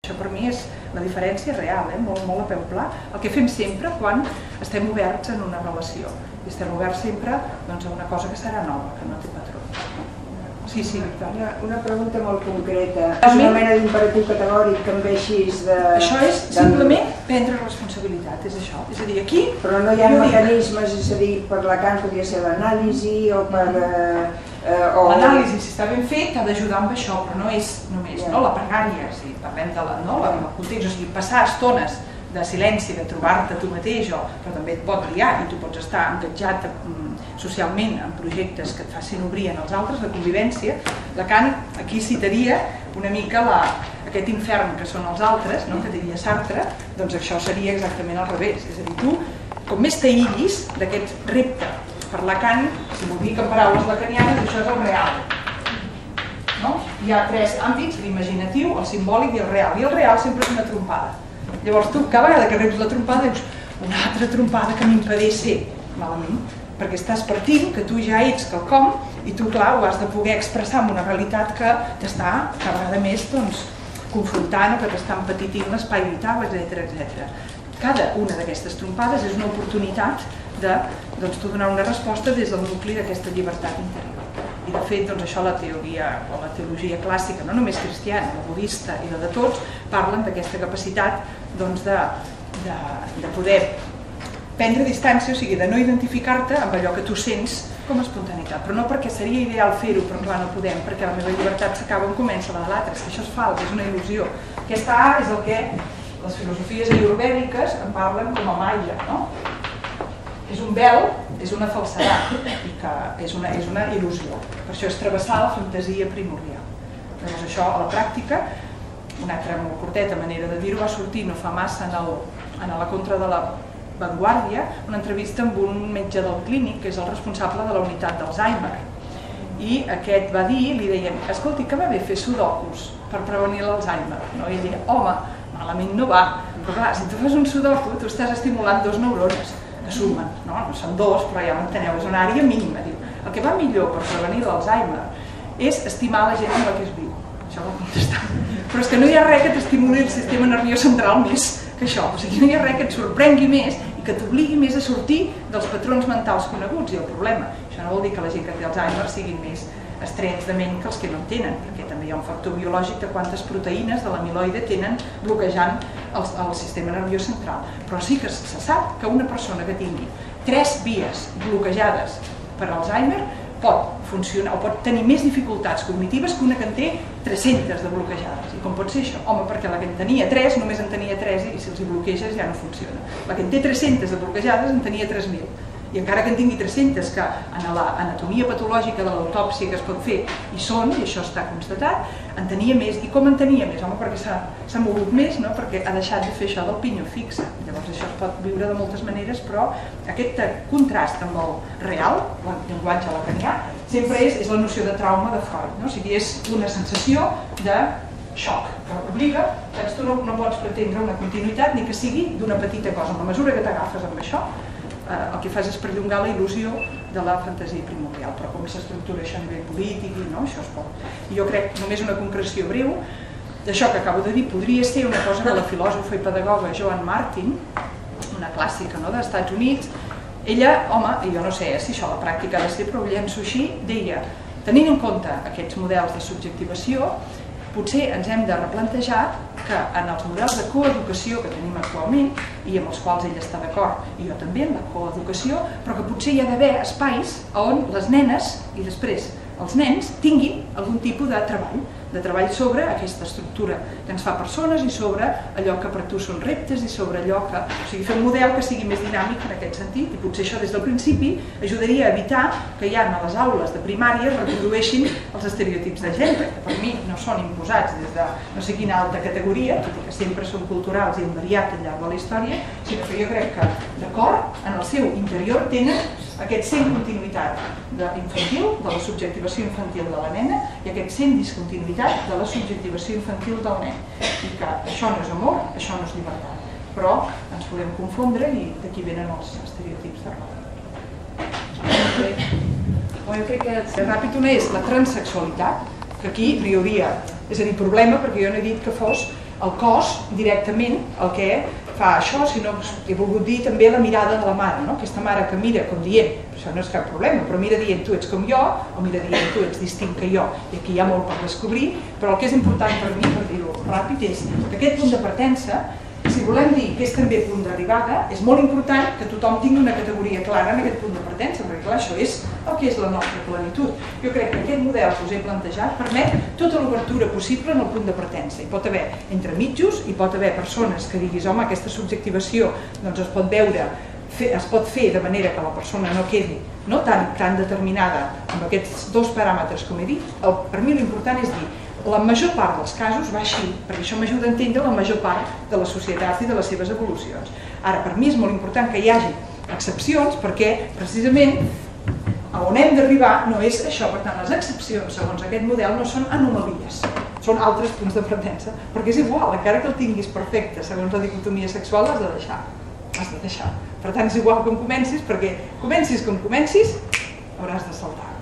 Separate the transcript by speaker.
Speaker 1: Això per mi és la diferència real, molt a peu pla, el que fem sempre quan estem oberts en una relació. I estem oberts sempre a una cosa que serà nova, que no té patró. Sí, Victòria.
Speaker 2: Una pregunta molt concreta. És una mena d'imperatiu categòric que em veixis de...
Speaker 1: Això és simplement prendre responsabilitat, és això. És a dir, aquí...
Speaker 2: Però no hi ha mecanismes, és a dir, per Lacan podria ser l'anàlisi o per...
Speaker 1: L'anàlisi, si està ben fet, ha d'ajudar amb això, però no és només la pregària, si parlem del context, o sigui, passar estones de silenci, de trobar-te tu mateix, però també et pot liar i tu pots estar engatjat socialment en projectes que et facin obrir en els altres, la convivència. Lacan aquí citaria una mica aquest infern que són els altres, que diria Sartre, doncs això seria exactament al revés, és a dir, tu, com més t'aïllis d'aquest repte, per Lacan, si m'ho dic en paraules lacanianes, això és el real. Hi ha tres àmbits, l'imaginatiu, el simbòlic i el real. I el real sempre és una trompada. Llavors tu, cada vegada que reps la trompada, dius una altra trompada que m'impedeix ser malament, perquè estàs partint que tu ja ets quelcom i tu, clar, ho has de poder expressar amb una realitat que t'està cada vegada més confrontant o que t'està empetitint l'espai vital, etc. Cada una d'aquestes trompades és una oportunitat de donar una resposta des del nucli d'aquesta llibertat interior. I de fet, això la teoria o la teologia clàssica, no només cristiana, la budista i la de tots, parlen d'aquesta capacitat de poder prendre distància, o sigui, de no identificar-te amb allò que tu sents com a espontaneïtat, però no perquè seria ideal fer-ho, però clar, no podem, perquè la meva llibertat s'acaba on comença la de l'altre, és que això és fals, és una il·lusió. Aquesta A és el que les filosofies ayurvèdiques en parlen com a maya, no? És un vel, és una falsedat, i que és una il·lusió. Per això és travessar la fantasia primordial. Llavors això, a la pràctica, una altra molt curteta manera de dir-ho, va sortir no fa massa en la contra de la Vanguardia, una entrevista amb un metge del clínic, que és el responsable de la unitat d'Alzheimer. I aquest va dir, li deien, escolti, que va bé fer sudokus per prevenir l'Alzheimer. I ell deia, home, malament no va, però clar, si tu fas un sudoku, tu estàs estimulant dos neurones que sumen, no són dos, però ja m'enteneu, és una àrea mínima. El que va millor per prevenir l'Alzheimer és estimar la gent amb la que es viu. Això va contestar. Però és que no hi ha res que t'estimuli el sistema nerviós central més que això. O sigui, no hi ha res que et sorprengui més i que t'obligui més a sortir dels patrons mentals coneguts. I el problema, això no vol dir que la gent que té Alzheimer siguin més estrets de ment que els que no en tenen, perquè també hi ha un factor biològic de quantes proteïnes de l'amiloide tenen bloquejant el sistema nerviós central. Però sí que se sap que una persona que tingui 3 vies bloquejades per Alzheimer pot funcionar o pot tenir més dificultats cognitives que una que en té 300 de bloquejades. I com pot ser això? Home, perquè la que en tenia 3 només en tenia 3 i si els hi bloqueges ja no funciona. La que en té 300 de bloquejades en tenia 3.000. I encara que en tingui 300, que en l'anatomia patològica de l'autòpsia que es pot fer hi són, i això està constatat, en tenia més. I com en tenia més? Home, perquè s'ha mogut més, no? Perquè ha deixat de fer això del pinyó fixe. Llavors això es pot viure de moltes maneres, però aquest contrast amb el real, el llenguatge lacanià, sempre és la noció de trauma de Freud, no? O sigui, és una sensació de xoc, que obliga, tu no pots pretendre una continuïtat ni que sigui d'una petita cosa. En la mesura que t'agafes amb això, el que fas és perllongar la il·lusió de la fantasia primordial, però com s'estructura això a nivell polític, no? Això es pot. I jo crec, només una concreció breu, d'això que acabo de dir, podria ser una cosa que la filòsofa i pedagoga Joan Martin, una clàssica dels Estats Units, ella, home, i jo no sé si això a la pràctica ha de ser, però ho llenço així, deia, tenint en compte aquests models de subjectivació, potser ens hem de replantejar que en els models de coeducació que tenim actualment i amb els quals ell està d'acord, i jo també en la coeducació, però que potser hi ha d'haver espais on les nenes i després els nens tinguin algun tipus de treball sobre aquesta estructura que ens fa persones i sobre allò que per tu són reptes i sobre allò que... O sigui, fer un model que sigui més dinàmic en aquest sentit i potser això des del principi ajudaria a evitar que ja a les aules de primària es reprodueixin els estereotips de gènere, que per mi no són imposats des de no sé quina alta categoria, tot i que sempre són culturals i han variat al llarg de la història, sinó que jo crec que, d'acord, en el seu interior tenen aquest sent continuïtat infantil, de la subjectivació infantil de la nena, i aquest sent discontinuïtat de la subjectivació infantil del nen. I que això no és amor, això no és llibertat. Però ens podem confondre i d'aquí venen els estereotips de roda. Jo crec que ràpid una és la transsexualitat, que aquí hi hauria, és a dir, problema, perquè jo no he dit que fos el cos directament el que fa això, sinó he volgut dir també la mirada de la mare, aquesta mare que mira com dient, això no és cap problema, però mira dient tu ets com jo, o mira dient tu ets distint que jo, i aquí hi ha molt per descobrir, però el que és important per mi, per dir-ho ràpid, és que aquest punt de partença, si volem dir que és també punt d'arribada, és molt important que tothom tingui una categoria clara en aquest punt de partença, perquè clar, això és el que és la nostra plenitud. Jo crec que aquest model que us he plantejat permet tota l'obertura possible en el punt de partença. Hi pot haver entremitjos, hi pot haver persones que diguis, home, aquesta subjectivació doncs es pot veure, es pot fer de manera que la persona no quedi tan determinada amb aquests dos paràmetres com he dit. Per mi l'important és dir, la major part dels casos va així, perquè això m'ajuda a entendre la major part de les societats i de les seves evolucions. Ara, per mi és molt important que hi hagi excepcions perquè, precisament, on hem d'arribar no és això. Per tant, les excepcions, segons aquest model, no són anomalies, són altres punts de partença, perquè és igual, encara que el tinguis perfecte, segons la dicotomia sexual, l'has de deixar. Has de deixar. Per tant, és igual com comencis, perquè comencis com comencis, hauràs de saltar.